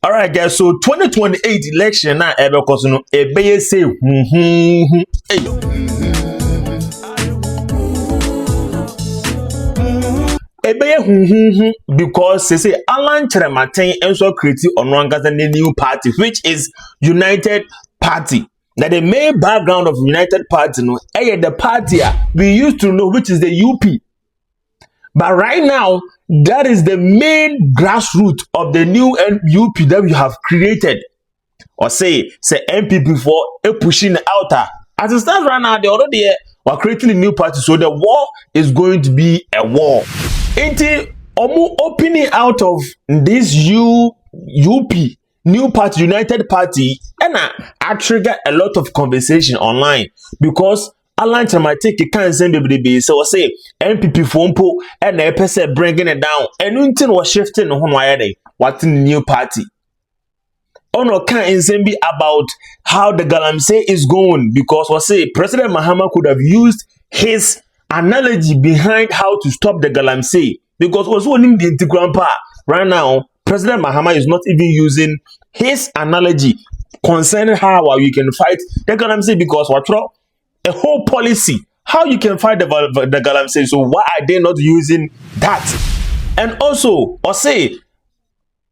All right, guys. So 2028 election now, because you know, ebe say, hey. Because they say Alan Kyeremateng also created on a new party, which is United Party. Now the main background of United Party, no, the party we used to know, which is the UP. But right now, that is the main grassroots of the new UP that we have created. Or say NPP for pushing out. As it stands right now, they already are creating a new party. So the war is going to be a war. Until opening out of this UP new party, United Party, and I trigger a lot of conversation online because Alan Kyeremateng can't send baby. So I say NPP Fompo and a person bringing it down, and until was shifting on what in the new party. Ono can't be about how the galamsey is going because we say President Mahama could have used his analogy behind how to stop the galamsey because also in the integral part right now President Mahama is not even using his analogy concerning how we can fight the galamsey because what a whole policy how you can fight the galamsey. So why are they not using that? And also or say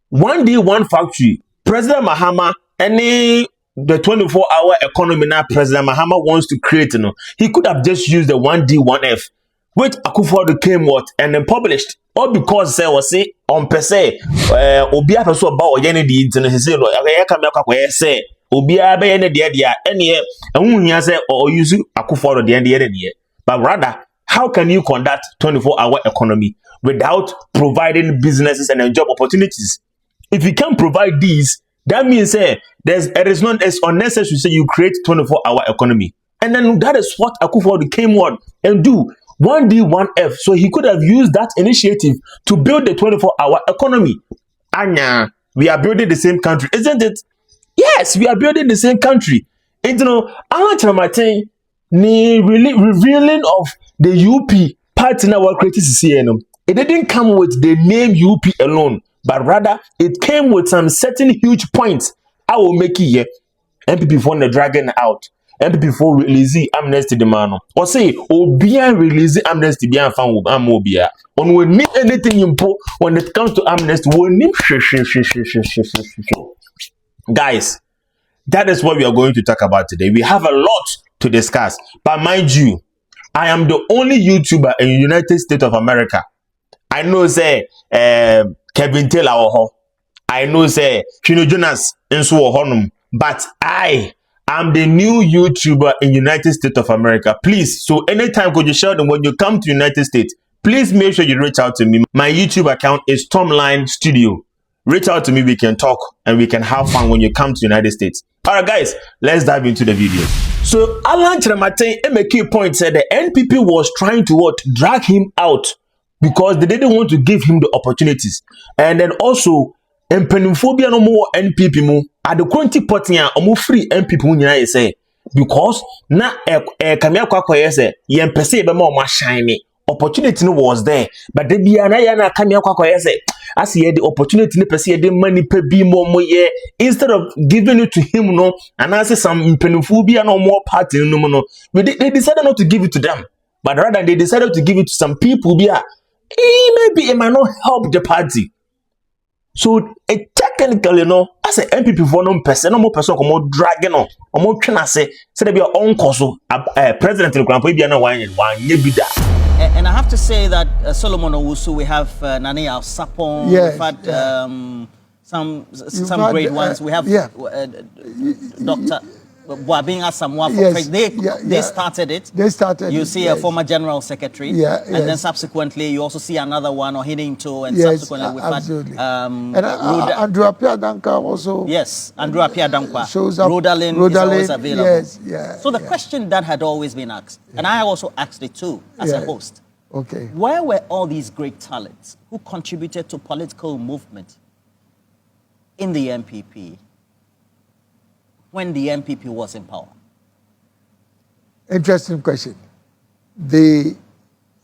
one day one factory. President Mahama, the 24-hour economy now President Mahama wants to create, you know, he could have just used the 1D, 1F, which Akufo-Addo came what and then published. All because say was say on per se, Obia person about Oyene di internet. He said, "I come here say Obia be any dia any and say or use Akufo-Addo the end year." But rather, how can you conduct 24-hour economy without providing businesses and job opportunities? If you can't provide these, that means it is not as unnecessary to say you create 24-hour economy. And then that is what Akufo-Addo came on and do 1D, 1F. So he could have used that initiative to build the 24-hour economy. Anya, we are building the same country, isn't it? Yes, we are building the same country. And you know, Alan Kyeremateng, the revealing of the UP party now created CNM. It didn't come with the name UP alone. But rather, it came with some certain huge points. I will make it here. NPP for the dragon out. NPP for release amnesty demand. Or say, Obia release amnesty beyond found Amobia. When we need anything import when it comes to amnesty, we need. Guys, that is what we are going to talk about today. We have a lot to discuss. But mind you, I am the only YouTuber in the United States of America. I know, say, Kevin Taylor, I know say Chino Jonas and so honum, but I am the new YouTuber in United States of America. Please, so anytime could you show them when you come to United States, please make sure you reach out to me. My YouTube account is Tomline Studio. Reach out to me, we can talk and we can have fun when you come to United States. All right, guys, let's dive into the video. So Alan Kyeremateng, a key point said the NPP was trying to drag him out because they didn't want to give him the opportunities. And then also, Mpenimphobia no more NPP mo at the quantity potia or free NPP munya say because na kamia kwakwa say yen pese be more shiny opportunity no was there but the bia na yana kamia kwakwa say as ye the opportunity ne pese the money pe bi more ye instead of giving it to him no and as some Mpenimphobia no more party no they decided not to give it to them but rather they decided to give it to some people bia maybe it might not help the party. So technically, you know, as an NPP for no person, no more person come more dragging on, or more can I say there be your own cause president in the Grand Prix and I have to say that Solomon Owusu, we have Ghanayawa Sapon, yes, we've had some great ones. We have Dr. Boabing Asamoah, they started it. They started you see a former general secretary, and then subsequently you also see another one or hitting to, and subsequently we've had Andrew Appiah Dankwa also. Yes, Andrew Appiah Dankwa. Shows up. Rodalin is always available. Yes, so the question that had always been asked, and I also asked it too as a host. Okay. Where were all these great talents who contributed to political movement in the NPP? When the NPP was in power? Interesting question. The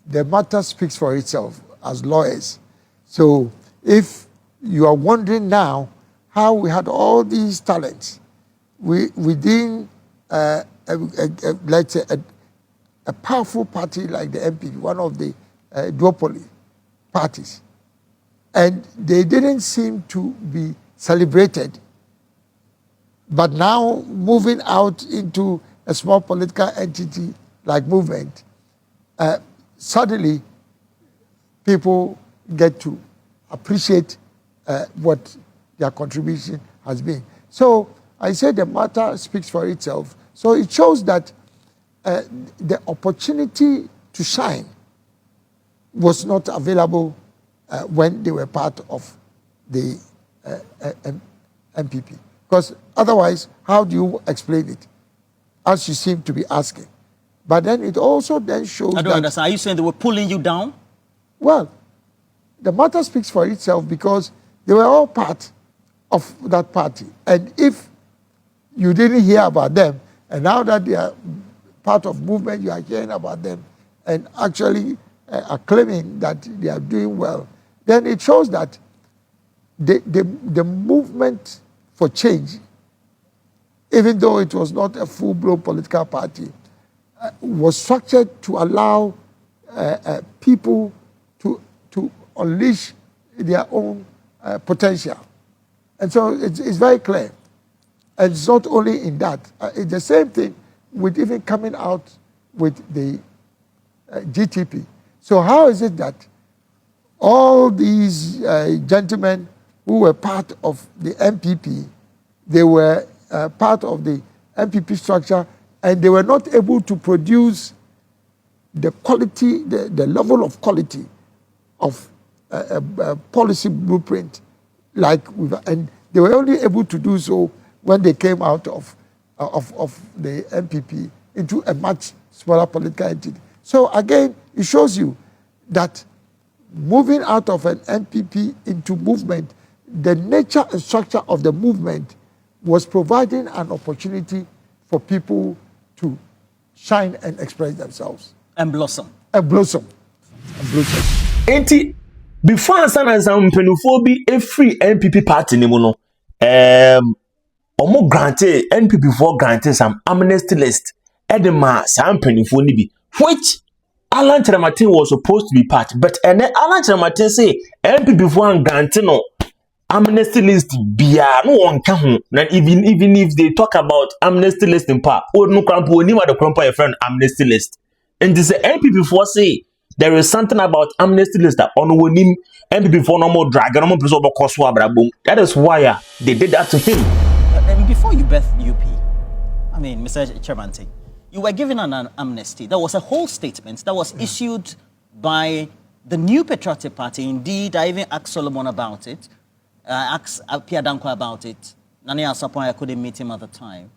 matter speaks for itself as lawyers. So if you are wondering now how we had all these talents within, let's say, a powerful party like the NPP, one of the duopoly parties. And they didn't seem to be celebrated. But now, moving out into a small political entity like Movement, suddenly people get to appreciate what their contribution has been. So I say the matter speaks for itself. So it shows that the opportunity to shine was not available when they were part of the NPP. Because otherwise, how do you explain it? As you seem to be asking. But then it also then shows I don't understand. Are you saying they were pulling you down? Well, the matter speaks for itself because they were all part of that party. And if you didn't hear about them, and now that they are part of movement, you are hearing about them and actually are claiming that they are doing well, then it shows that the movement for change, even though it was not a full-blown political party, was structured to allow people to unleash their own potential. And so it's very clear. And it's not only in that. It's the same thing with even coming out with the GTP. So how is it that all these gentlemen who were part of the NPP, they were part of the NPP structure, and they were not able to produce the quality, the level of quality of a policy blueprint, and they were only able to do so when they came out of the NPP into a much smaller political entity. So again, it shows you that moving out of an NPP into movement, the nature and structure of the movement was providing an opportunity for people to shine and express themselves. And blossom. And blossom. And blossom. Enti, before some mpenufo bi every NPP party ni mu no, omo granted NPP for granted some amnesty list. Edema some mpenufo ni bi, which Alan Kyeremateng was supposed to be part, but and then Alan Kyeremateng say NPP for granted no amnesty list bia no one can na even if they talk about amnesty list in part, or no crampo ni ma the crampo your friend amnesty list. And this NPP for say there is something about amnesty list that on wonim NPP for no more drag no more person obokoswa brabom. That is why they did that to him. And before you birthed UP, I mean, Mr. Kyeremateng, you were given an amnesty. There was a whole statement that was issued by the new Patriotic Party. Indeed, I even asked Solomon about it. Asked Pierre Dankwa about it. Nani Asapoy, I couldn't meet him at the time.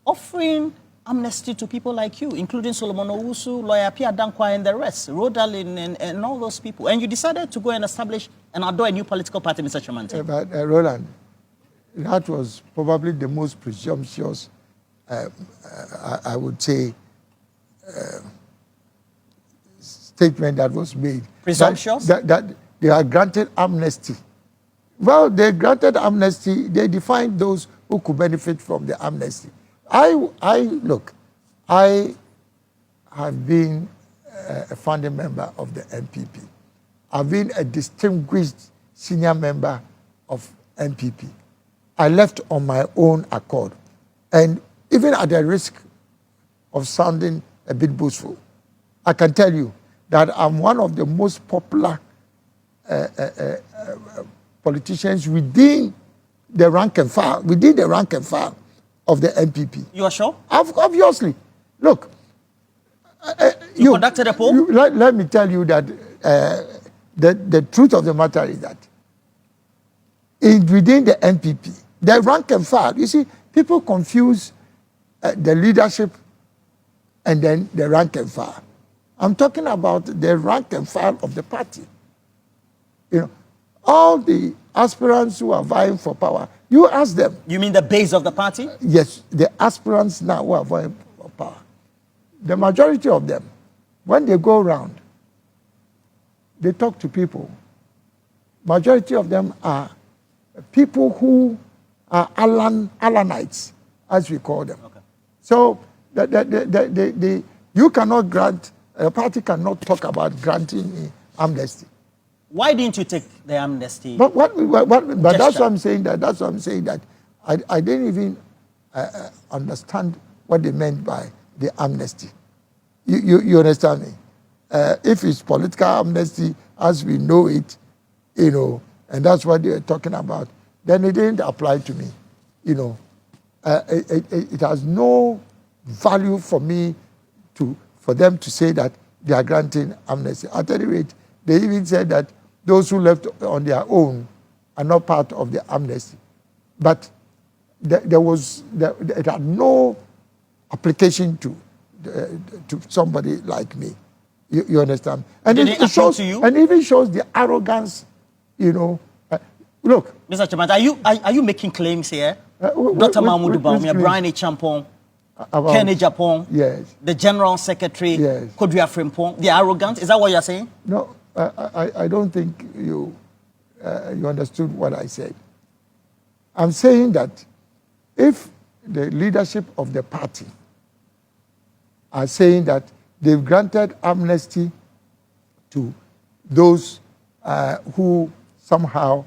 Offering amnesty to people like you, including Solomon Owusu, lawyer Pierre Dankwa, and the rest, Rodalin, and all those people. And you decided to go and establish and adore a new political party, Mr. Kyeremateng. But Roland, that was probably the most presumptuous, I would say, statement that was made. Presumptuous? That they are granted amnesty. Well, they granted amnesty. They defined those who could benefit from the amnesty. Look, I have been a founding member of the NPP. I've been a distinguished senior member of NPP. I left on my own accord. And even at the risk of sounding a bit boastful, I can tell you that I'm one of the most popular politicians within the rank and file, of the NPP. You are sure? Obviously. Look. You conducted a poll? Let me tell you that the truth of the matter is that within the NPP, the rank and file, you see, people confuse the leadership and then the rank and file. I'm talking about the rank and file of the party. You know, all the aspirants who are vying for power, you ask them. You mean the base of the party? Yes, the aspirants now who are vying for power. The majority of them, when they go around, they talk to people. Majority of them are people who are Alanites, as we call them. Okay. So you cannot grant, a party cannot talk about granting amnesty. Why didn't you take the amnesty? But that's gesture? what I'm saying. That's what I'm saying. That I didn't even understand what they meant by the amnesty. You understand me? If it's political amnesty as we know it, and that's what they're talking about, then it didn't apply to me. It has no value for me for them to say that they are granting amnesty. At any rate, they even said that those who left on their own are not part of the amnesty. But it had no application to somebody like me. You understand? And Did it appeal to you? And it even shows the arrogance, look. Mr. Chairman, are you making claims here? Dr. Mahmoud Bawumia, Brian Champong, Kenny Japong, yes, the General Secretary, yes, Kodria Frimpong, the arrogance. Is that what you're saying? No, I don't think you understood what I said. I'm saying that if the leadership of the party are saying that they've granted amnesty to those who somehow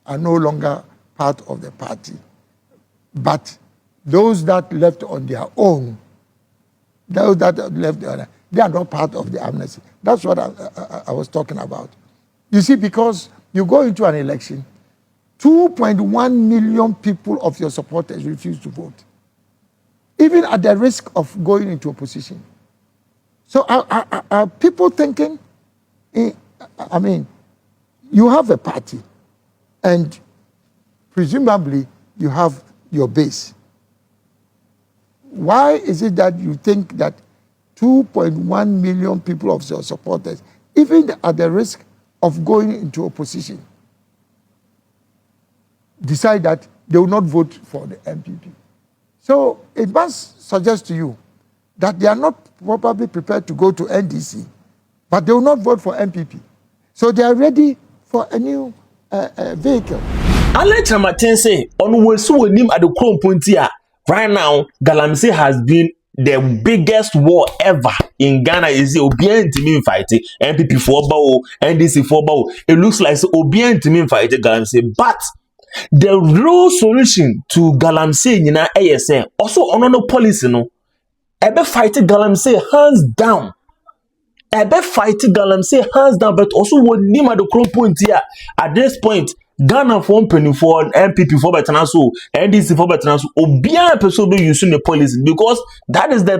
are no longer part of the party, but those that left on their own, they are not part of the amnesty. That's what I was talking about. You see, because you go into an election, 2.1 million people of your supporters refuse to vote, even at the risk of going into opposition. So are people thinking, I mean, you have a party, and presumably you have your base. Why is it that you think that 2.1 million people of your supporters, even at the risk of going into opposition, decide that they will not vote for the NPP? So it must suggest to you that they are not probably prepared to go to NDC, but they will not vote for NPP. So they are ready for a new vehicle. Alan Kyeremateng say on wesu nim at the Chrome Puntia. Right now, Galamsey has been the biggest war ever in Ghana. Is the Obian team fighting NPP for Bao, NDC for Bao. It looks like Obian team fighting Galamsey, but the real solution to Galamsey in ASN also on no policy no. Ebe fight Galamsey hands down. Ebe fight Galamsey hands down, but also what name at the Chrome Puntia at this point. Ghana for for NPP for Betanaso, NDC for Betanaso, Obian person be using the policy because that is the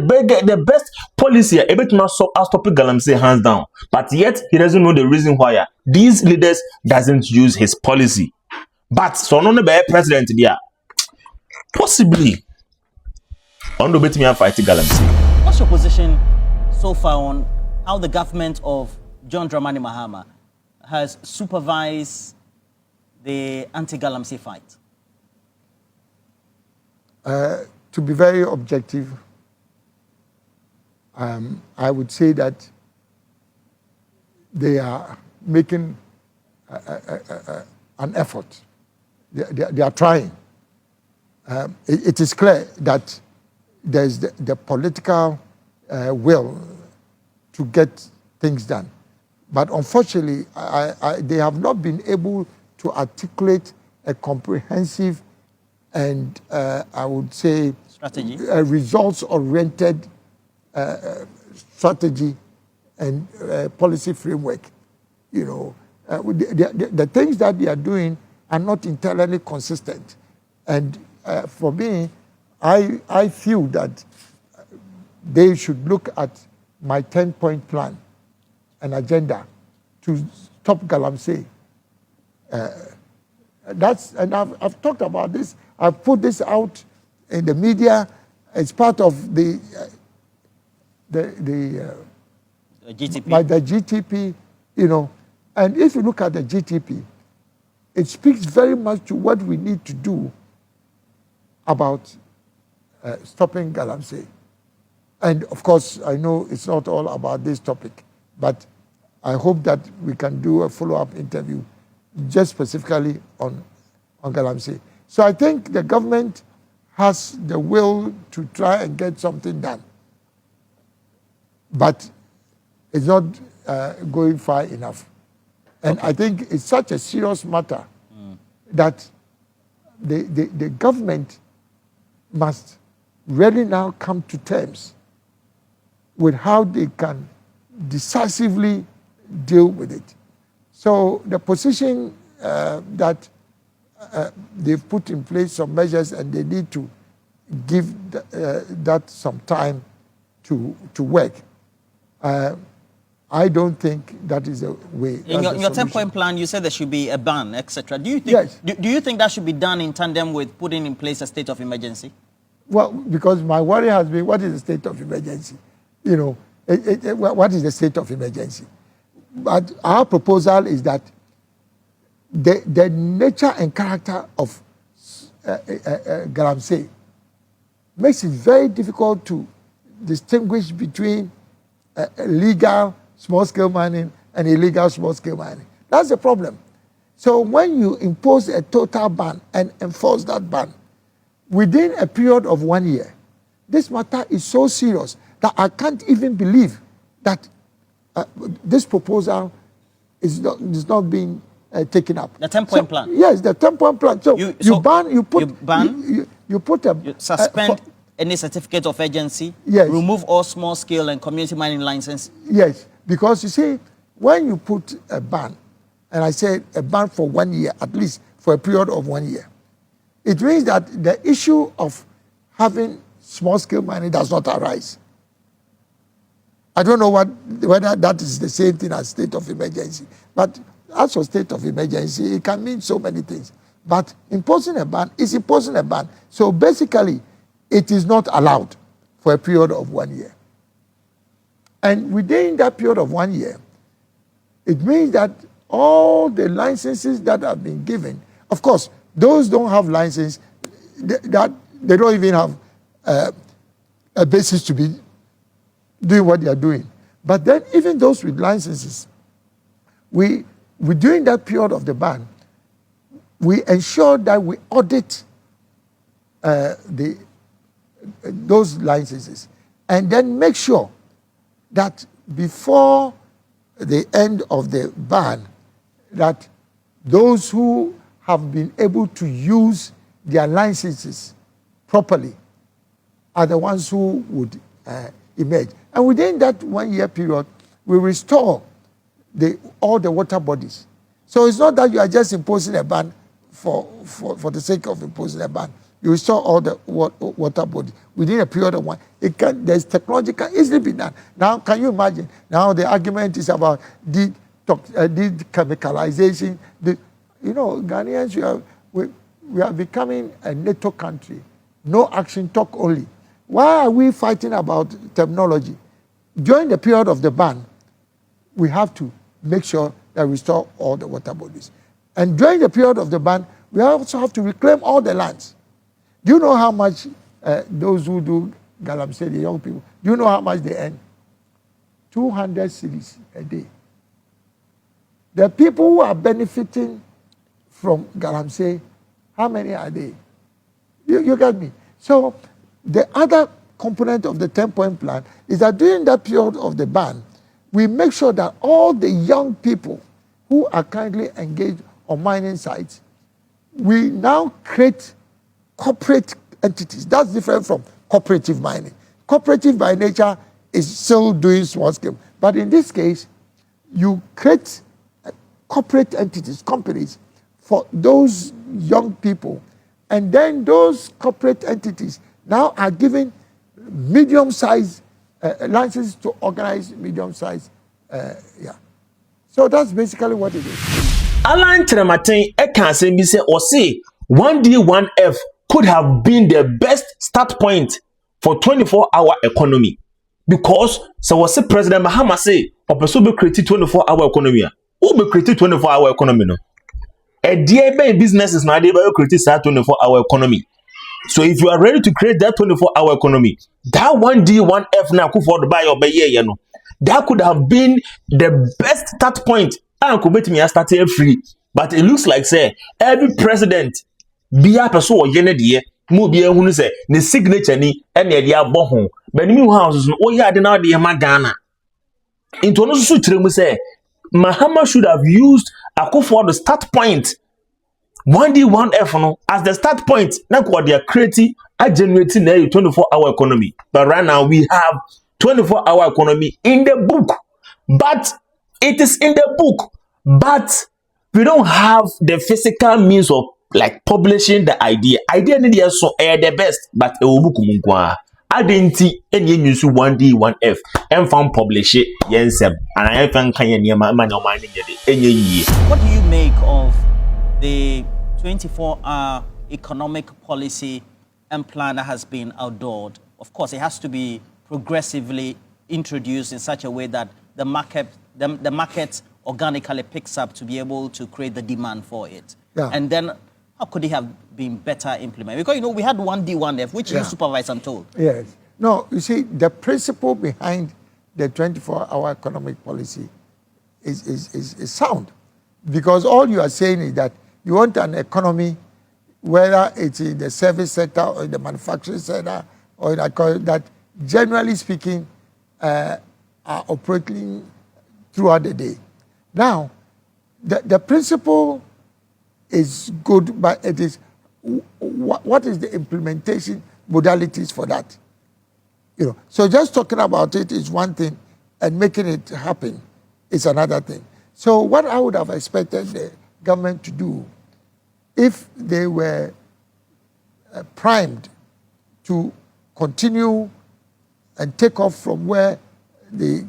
best policy. Able to not stop Galamsey hands down, but yet he doesn't know the reason why these leaders doesn't use his policy. But so no be president there, possibly on the bet me and fight Galamsey. What's your position so far on how the government of John Dramani Mahama has supervised the anti-Galamsey fight? To be very objective, I would say that they are making an effort. They are trying. It is clear that there's the political will to get things done. But unfortunately, they have not been able to articulate a comprehensive and I would say Strategy. Results-oriented strategy and policy framework. The things that they are doing are not entirely consistent. And for me, I feel that they should look at my 10-point plan and agenda to stop Galamsey. And I've talked about this. I've put this out in the media as part of the GTP. By the GTP, And if you look at the GTP, it speaks very much to what we need to do about stopping Galamsey. And of course, I know it's not all about this topic, but I hope that we can do a follow-up interview just specifically on Galamsey. So I think the government has the will to try and get something done. But it's not going far enough. And I think it's such a serious matter that the government must really now come to terms with how they can decisively deal with it. So the position that they've put in place some measures and they need to give that some time to work. I don't think that is a way. In your 10-point plan, you said there should be a ban, etc. Do you think? Yes. Do you think that should be done in tandem with putting in place a state of emergency? Well, because my worry has been, what is the state of emergency? You know, what is the state of emergency? But our proposal is that the nature and character of galamsey makes it very difficult to distinguish between legal small-scale mining and illegal small-scale mining. That's the problem. So when you impose a total ban and enforce that ban within a period of 1 year, this matter is so serious that I can't even believe that this proposal is not being taken up. The 10-point plan? Yes, the 10-point plan. So you suspend any certificate of urgency, yes. Remove all small-scale and community mining license. Yes, because you see, when you put a ban, and I say a ban for 1 year, at least for a period of 1 year, it means that the issue of having small-scale mining does not arise. I don't know whether that is the same thing as state of emergency, but as for state of emergency, it can mean so many things. But imposing a ban is imposing a ban. So basically, it is not allowed for a period of 1 year. And within that period of 1 year, it means that all the licenses that have been given, of course, those don't have license, that they don't even have a basis to be doing what they are doing. But then even those with licenses, during that period of the ban, we ensure that we audit those licenses and then make sure that before the end of the ban, that those who have been able to use their licenses properly are the ones who would emerge. And within that 1 year period, we restore all the water bodies. So it's not that you are just imposing a ban for the sake of imposing a ban. You restore all the water bodies within a period of 1 year. There's technology can easily be done. Now, can you imagine? Now the argument is about de-chemicalization. Ghanaians, we are becoming a NATO country. No action, talk only. Why are we fighting about terminology? During the period of the ban, we have to make sure that we restore all the water bodies. And during the period of the ban, we also have to reclaim all the lands. Do you know how much those who do galamsey, the young people, do you know how much they earn? 200 cedis a day. The people who are benefiting from galamsey, how many are they? You get me? So the other component of the 10-point plan is that during that period of the ban, we make sure that all the young people who are currently engaged on mining sites, we now create corporate entities. That's different from cooperative mining. Cooperative by nature is still doing small scale. But in this case, you create corporate entities, companies, for those young people. And then those corporate entities now are given medium-sized licenses to organize medium-sized, So that's basically what it is. Alan Kyeremateng can say, or say 1D1F could have been the best start point for 24-hour economy. Because so was President Mahama say, or person be created 24-hour economy. Who be created 24-hour economy no? A dear business is not able to create that 24-hour economy. So if you are ready to create that 24-hour economy, that 1D1F now could afford to buy your baye, that could have been the best start point. And could make me start free. But it looks like say every president bia person o ye ne de mu bia hunu say ne signature ni e na de abɔ ho but me house no o ya de na de ma Ghana into no so kire mu say Mahama should have used Akufo-Addo start point 1D 1F no as the start point na ko they create a generating a 24-hour economy. But right now we have 24-hour economy in the book. But it is in the book. But we don't have the physical means of like publishing the idea. Idea need so the best, but a book munkwa. Adenti enye nyusu 1D 1F and found publish it yensem and I fan kan yema man enye yi. What do you make of the 24-hour economic policy and plan that has been outlawed? Of course, it has to be progressively introduced in such a way that the market organically picks up to be able to create the demand for it. Yeah. And then how could it have been better implemented? Because, we had 1D, 1F, which you supervise, I'm told. Yes. No, you see, the principle behind the 24-hour economic policy is sound. Because all you are saying is that you want an economy, whether it's in the service sector or in the manufacturing sector, or that generally speaking are operating throughout the day. Now, the principle is good, but it is what is the implementation modalities for that? So just talking about it is one thing, and making it happen is another thing. So what I would have expected the government to do, if they were primed to continue and take off from where the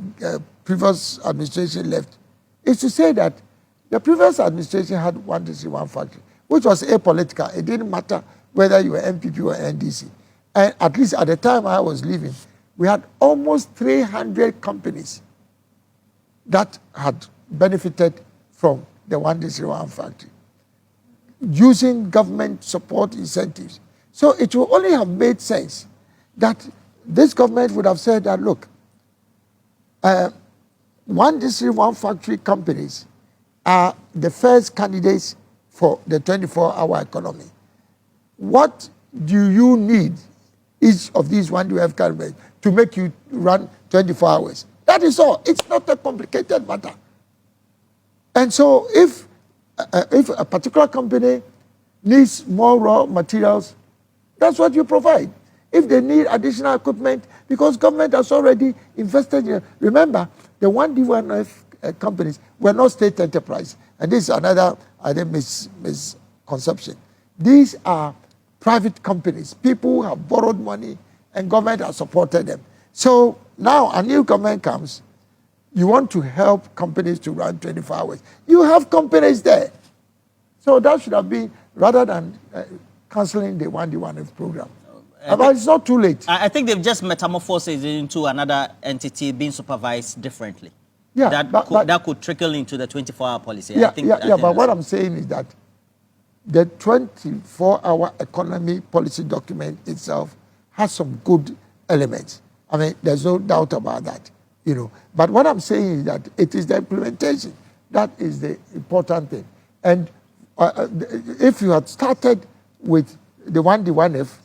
previous administration left, is to say that the previous administration had 1 district, 1 factory, which was apolitical. It didn't matter whether you were NPP or NDC. And at least at the time I was leaving, we had almost 300 companies that had benefited from the 1 district, 1 factory, using government support incentives. So it would only have made sense that this government would have said that, look, 1 district, 1 factory companies are the first candidates for the 24-hour economy. What do you need, each of these 1DF companies, to make you run 24 hours? That is all. It's not a complicated matter. And so if a particular company needs more raw materials, that's what you provide. If they need additional equipment, because government has already invested in, remember, the 1D, 1F companies were not state enterprise. And this is another, I think, misconception. These are private companies. People who have borrowed money and government has supported them. So now a new government comes, you want to help companies to run 24 hours. You have companies there. So that should have been, rather than cancelling the 1D, 1F program. But it's not too late. I think they've just metamorphosed it into another entity being supervised differently. Yeah, that could trickle into the 24-hour policy. Yeah, but what I'm saying is that the 24-hour economy policy document itself has some good elements. I mean, there's no doubt about that, But what I'm saying is that it is the implementation that is the important thing. And if you had started with the 1D, 1F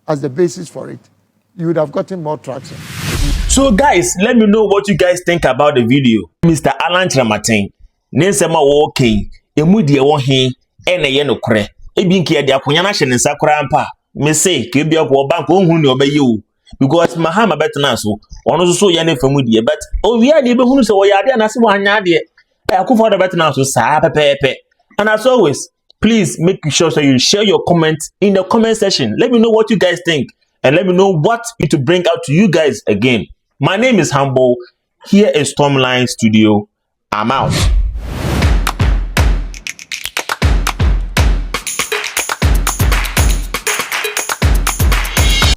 as the basis for it, you would have gotten more traction. So guys, let me know what you guys think about the video. Mr. Alan Kyeremateng, Nensema wo okay, emu de wo he ene ye no kore. Ebi nke de akonya na hye nsa kora ampa. Me say ke bi akwo bank ohun ne obaye o. Because Mahama betena so, ono so ye ne famu de, but o wi ade be hunu se wo yade na se wo anya de. Akufo-Addo betena so sa pepepe. And as always, please make sure that you share your comments in the comment section. Let me know what you guys think. And let me know what to bring out to you guys again. My name is Humble. Here is Stormline Studio. I'm out.